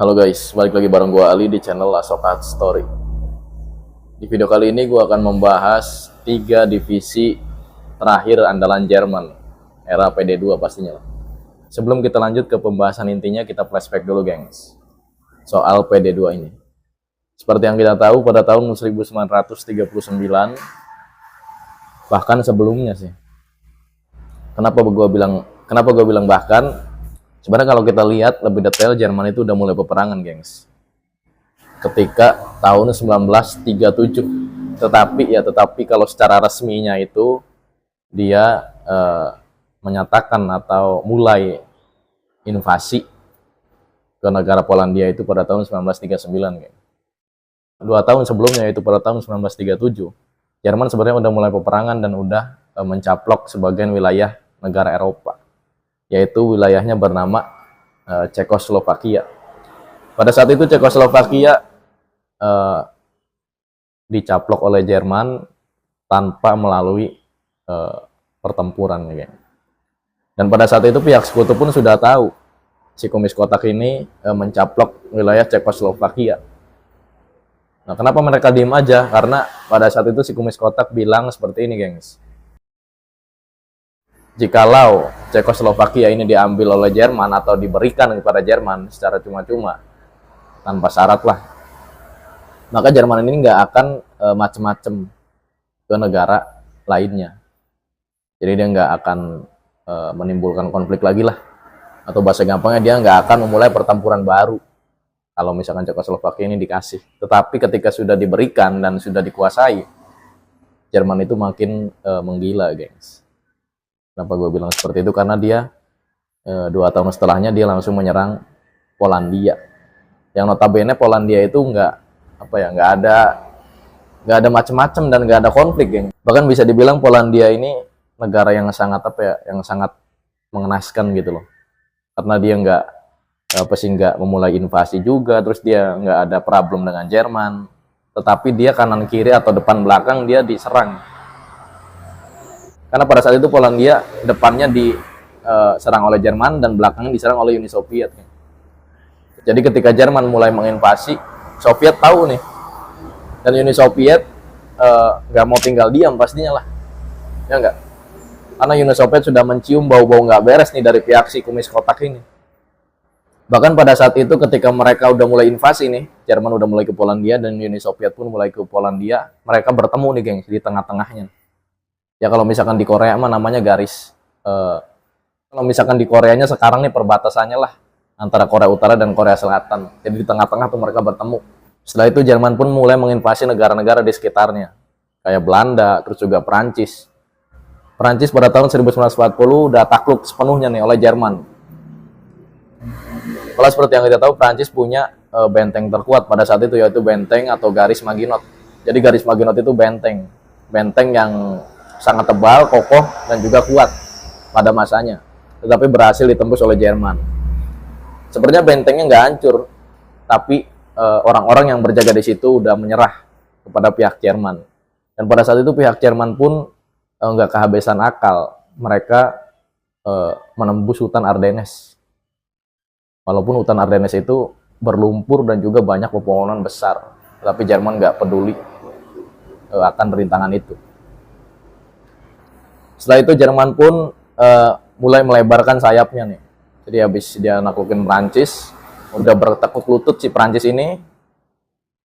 Halo guys, balik lagi bareng gue Ali di channel Asokat Story. Di video kali ini gue akan membahas 3 divisi terakhir andalan Jerman era PD2 pastinya lah. Sebelum kita lanjut ke pembahasan intinya, kita flashback dulu gengs soal PD2 ini. Seperti yang kita tahu, pada tahun 1939, bahkan sebelumnya sih. Kenapa gue bilang bahkan? Sebenarnya kalau kita lihat lebih detail, Jerman itu udah mulai peperangan, gengs. Ketika tahun 1937. Tetapi kalau secara resminya itu dia menyatakan atau mulai invasi ke negara Polandia itu pada tahun 1939, gengs. 2 tahun sebelumnya yaitu pada tahun 1937, Jerman sebenarnya udah mulai peperangan dan udah mencaplok sebagian wilayah negara Eropa, yaitu wilayahnya bernama Cekoslovakia. Pada saat itu Cekoslovakia dicaplok oleh Jerman tanpa melalui pertempuran, ya. Dan pada saat itu pihak sekutu pun sudah tahu si Kumis Kotak ini mencaplok wilayah Cekoslovakia. Nah, kenapa mereka diem aja? Karena pada saat itu si Kumis Kotak bilang seperti ini, gengs. Jikalau Cekoslovakia ini diambil oleh Jerman atau diberikan kepada Jerman secara cuma-cuma tanpa syarat lah, maka Jerman ini nggak akan macem-macem ke negara lainnya. Jadi dia nggak akan menimbulkan konflik lagi lah, atau bahasa gampangnya dia nggak akan memulai pertempuran baru kalau misalkan Cekoslovakia ini dikasih. Tetapi ketika sudah diberikan dan sudah dikuasai, Jerman itu makin menggila, gengs. Kenapa gue bilang seperti itu? Karena dia 2 tahun setelahnya dia langsung menyerang Polandia. Yang notabene Polandia itu nggak ada macem-macem dan nggak ada konflik, geng. Bahkan bisa dibilang Polandia ini negara yang sangat yang sangat mengenaskan gitu loh. Karena dia nggak memulai invasi juga, terus dia nggak ada problem dengan Jerman. Tetapi dia kanan kiri atau depan belakang dia diserang. Karena pada saat itu Polandia depannya diserang oleh Jerman dan belakangnya diserang oleh Uni Soviet. Jadi ketika Jerman mulai menginvasi, Soviet tahu nih. Dan Uni Soviet nggak mau tinggal diam pastinya lah. Ya nggak? Karena Uni Soviet sudah mencium bau-bau nggak beres nih dari pihak si Kumis Kotak ini. Bahkan pada saat itu ketika mereka udah mulai invasi nih, Jerman udah mulai ke Polandia dan Uni Soviet pun mulai ke Polandia, mereka bertemu nih, geng, di tengah-tengahnya. Ya kalau misalkan di Korea mah namanya garis. Kalau misalkan di Koreanya sekarang nih perbatasannya lah antara Korea Utara dan Korea Selatan. Jadi di tengah-tengah tuh mereka bertemu. Setelah itu Jerman pun mulai menginvasi negara-negara di sekitarnya. Kayak Belanda, terus juga Perancis. Perancis pada tahun 1940 udah takluk sepenuhnya nih oleh Jerman. Kalau seperti yang kita tahu, Perancis punya benteng terkuat pada saat itu, yaitu benteng atau garis Maginot. Jadi garis Maginot itu benteng yang sangat tebal, kokoh, dan juga kuat pada masanya. Tetapi berhasil ditembus oleh Jerman. Sebenarnya bentengnya nggak hancur, tapi orang-orang yang berjaga di situ udah menyerah kepada pihak Jerman. Dan pada saat itu pihak Jerman pun nggak kehabisan akal. Mereka menembus hutan Ardennes. Walaupun hutan Ardennes itu berlumpur dan juga banyak pepohonan besar. Tapi Jerman nggak peduli akan rintangan itu. Setelah itu Jerman pun mulai melebarkan sayapnya nih. Jadi habis dia naklukin Prancis, udah bertekuk lutut si Prancis ini,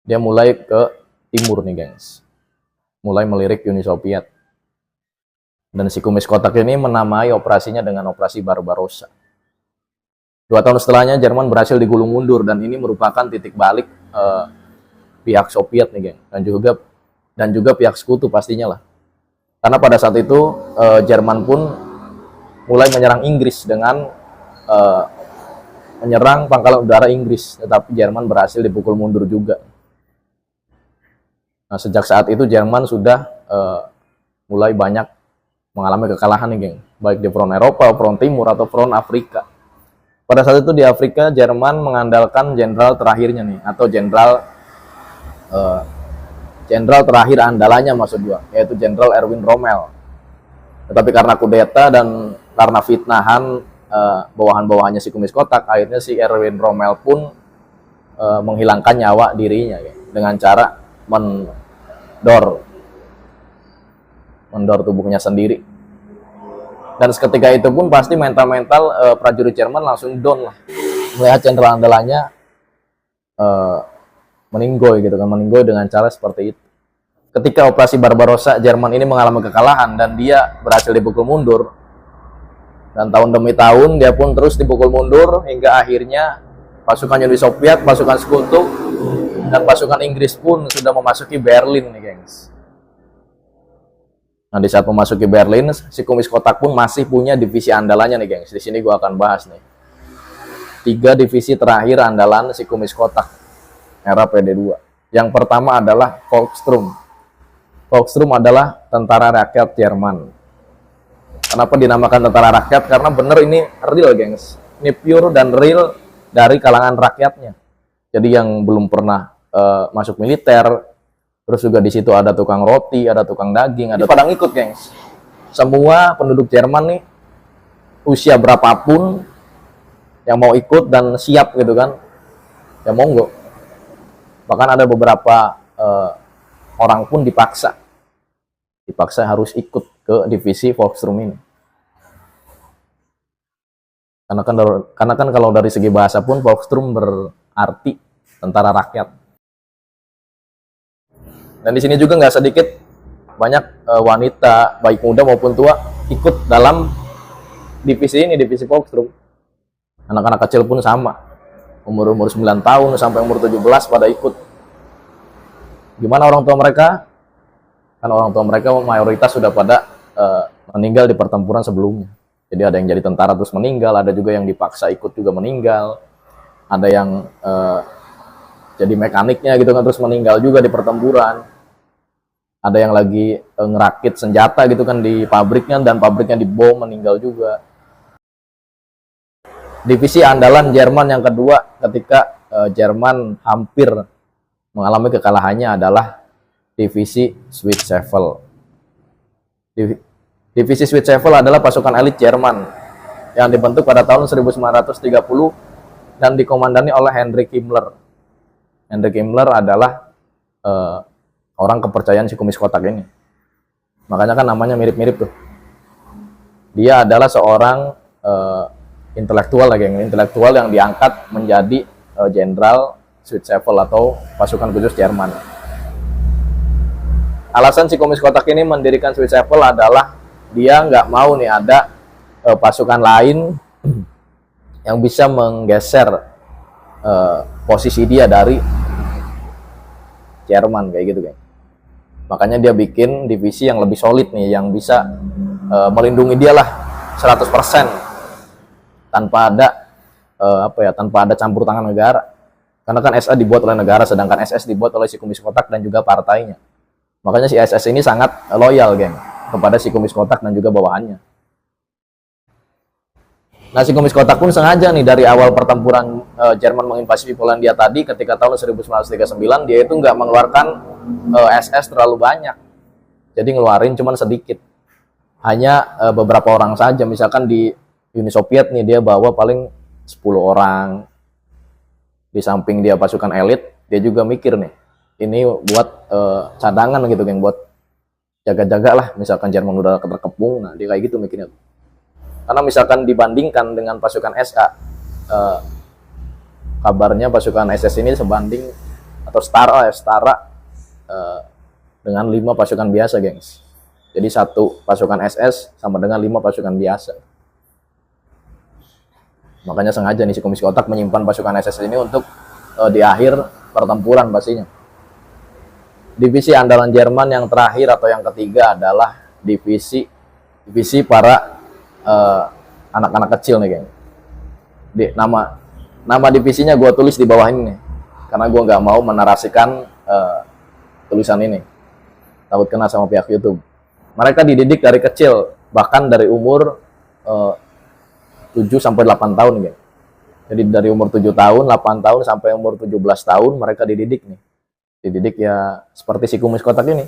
dia mulai ke timur nih, gengs. Mulai melirik Uni Soviet. Dan si Kumis Kotak ini menamai operasinya dengan Operasi Barbarossa. 2 tahun setelahnya Jerman berhasil digulung mundur, dan ini merupakan titik balik pihak Soviet nih, geng. Dan juga pihak sekutu pastinya lah. Karena pada saat itu Jerman pun mulai menyerang Inggris dengan menyerang pangkalan udara Inggris, tetapi Jerman berhasil dipukul mundur juga. Nah, sejak saat itu Jerman sudah mulai banyak mengalami kekalahan nih, geng, baik di front Eropa, front Timur, atau front Afrika. Pada saat itu di Afrika Jerman mengandalkan jenderal terakhirnya nih, atau jenderal terakhir andalannya maksud gua, yaitu Jenderal Erwin Rommel. Tetapi karena kudeta dan karena fitnahan bawahan-bawahannya si Kumis Kotak, akhirnya si Erwin Rommel pun menghilangkan nyawa dirinya ya, dengan cara mendor tubuhnya sendiri. Dan seketika itu pun pasti mental prajurit Jerman langsung down lah, melihat jenderal andalannya meninggoy gitu kan, meninggoy dengan cara seperti itu. Ketika operasi Barbarossa, Jerman ini mengalami kekalahan dan dia berhasil dipukul mundur. Dan tahun demi tahun dia pun terus dipukul mundur hingga akhirnya pasukan Uni Soviet, pasukan Sekutu, dan pasukan Inggris pun sudah memasuki Berlin nih, gengs. Nah, di saat memasuki Berlin, si Kumis Kotak pun masih punya divisi andalannya nih, gengs. Di sini gua akan bahas nih 3 divisi terakhir andalan si Kumis Kotak era PD2. Yang pertama adalah Volkssturm. Volkssturm adalah tentara rakyat Jerman. Kenapa dinamakan tentara rakyat? Karena bener ini real, gengs. Ini pure dan real dari kalangan rakyatnya. Jadi yang belum pernah masuk militer, terus juga di situ ada tukang roti, ada tukang daging, ada pada ngikut, gengs. Semua penduduk Jerman nih, usia berapapun yang mau ikut dan siap gitu kan, ya monggo. Bahkan ada beberapa orang pun dipaksa harus ikut ke divisi Volkssturm ini. Karena kan kalau dari segi bahasa pun Volkssturm berarti tentara rakyat. Dan di sini juga nggak sedikit banyak wanita baik muda maupun tua ikut dalam divisi ini, divisi Volkssturm. Anak-anak kecil pun sama, umur 9 tahun sampai umur 17 pada ikut. Gimana orang tua mereka? Kan orang tua mereka mayoritas sudah pada meninggal di pertempuran sebelumnya. Jadi ada yang jadi tentara terus meninggal, ada juga yang dipaksa ikut juga meninggal, ada yang jadi mekaniknya gitu kan terus meninggal juga di pertempuran. Ada yang lagi ngerakit senjata gitu kan di pabriknya dan pabriknya dibom, meninggal juga. Divisi andalan Jerman yang kedua ketika Jerman hampir mengalami kekalahannya adalah divisi Switzerland. Divisi Switzerland adalah pasukan elit Jerman yang dibentuk pada tahun 1930 dan dikomandani oleh Heinrich Himmler. Heinrich Himmler adalah orang kepercayaan si Kumis Kotak ini. Makanya kan namanya mirip-mirip tuh. Dia adalah seorang intelektual yang diangkat menjadi jenderal Switzerland atau pasukan khusus Jerman. Alasan si Kumis Kotak ini mendirikan Switzerland adalah dia nggak mau nih ada pasukan lain yang bisa menggeser posisi dia dari Jerman kayak gitu, guys. Makanya dia bikin divisi yang lebih solid nih, yang bisa melindungi dia lah 100% tanpa ada campur tangan negara. Karena kan SA dibuat oleh negara, sedangkan SS dibuat oleh si Kumis Kotak dan juga partainya. Makanya si SS ini sangat loyal, geng, kepada si Kumis Kotak dan juga bawahannya. Nah, si Kumis Kotak pun sengaja nih dari awal pertempuran Jerman menginvasi Polandia tadi, ketika tahun 1939 dia itu nggak mengeluarkan SS terlalu banyak. Jadi ngeluarin cuman sedikit. Hanya beberapa orang saja. Misalkan di Uni Soviet nih dia bawa paling 10 orang. Di samping dia pasukan elit, dia juga mikir nih, ini buat cadangan gitu, geng, buat jaga-jaga lah. Misalkan Jerman udah terkepung, nah dia kayak gitu mikirnya. Karena misalkan dibandingkan dengan pasukan SA, kabarnya pasukan SS ini sebanding atau setara dengan 5 pasukan biasa, gengs. Jadi 1 pasukan SS sama dengan 5 pasukan biasa. Makanya sengaja nih si Kumis Kotak menyimpan pasukan SS ini untuk di akhir pertempuran pastinya. Divisi andalan Jerman yang terakhir atau yang ketiga adalah divisi para anak-anak kecil nih, geng. Nama divisinya gue tulis di bawah ini nih, karena gue nggak mau menarasikan tulisan ini, takut kena sama pihak YouTube. Mereka dididik dari kecil, bahkan dari umur 7-8 tahun, geng. Jadi dari umur 7 tahun, 8 tahun sampai umur 17 tahun mereka dididik nih. Dididik ya seperti si Kumis Kotak ini.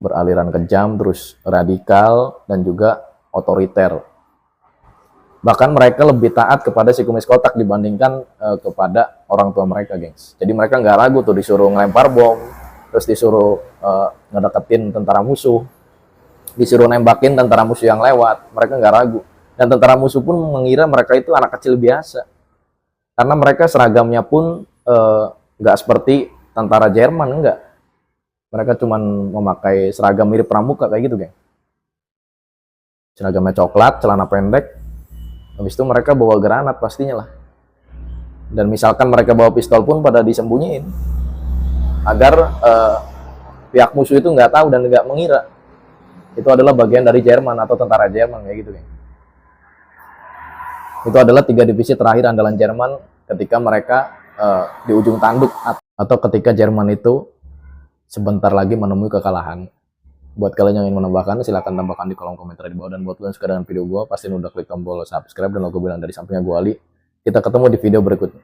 Beraliran kejam, terus radikal, dan juga otoriter. Bahkan mereka lebih taat kepada si Kumis Kotak dibandingkan kepada orang tua mereka, gengs. Jadi mereka nggak ragu tuh disuruh ngelempar bom, terus disuruh ngedeketin tentara musuh, disuruh nembakin tentara musuh yang lewat. Mereka nggak ragu. Dan tentara musuh pun mengira mereka itu anak kecil biasa. Karena mereka seragamnya pun nggak seperti tentara Jerman, enggak. Mereka cuma memakai seragam mirip pramuka kayak gitu, geng. Seragamnya coklat, celana pendek. Habis itu mereka bawa granat pastinya lah. Dan misalkan mereka bawa pistol pun pada disembunyiin agar pihak musuh itu nggak tahu dan nggak mengira itu adalah bagian dari Jerman atau tentara Jerman kayak gitu, geng. Itu adalah 3 divisi terakhir andalan Jerman ketika mereka di ujung tanduk atau ketika Jerman itu sebentar lagi menemui kekalahan. Buat kalian yang ingin menambahkan, silahkan tambahkan di kolom komentar di bawah. Dan buat kalian yang suka dengan video gue, pastiin udah klik tombol subscribe dan logo bilang dari sampingnya gue Ali. Kita ketemu di video berikutnya.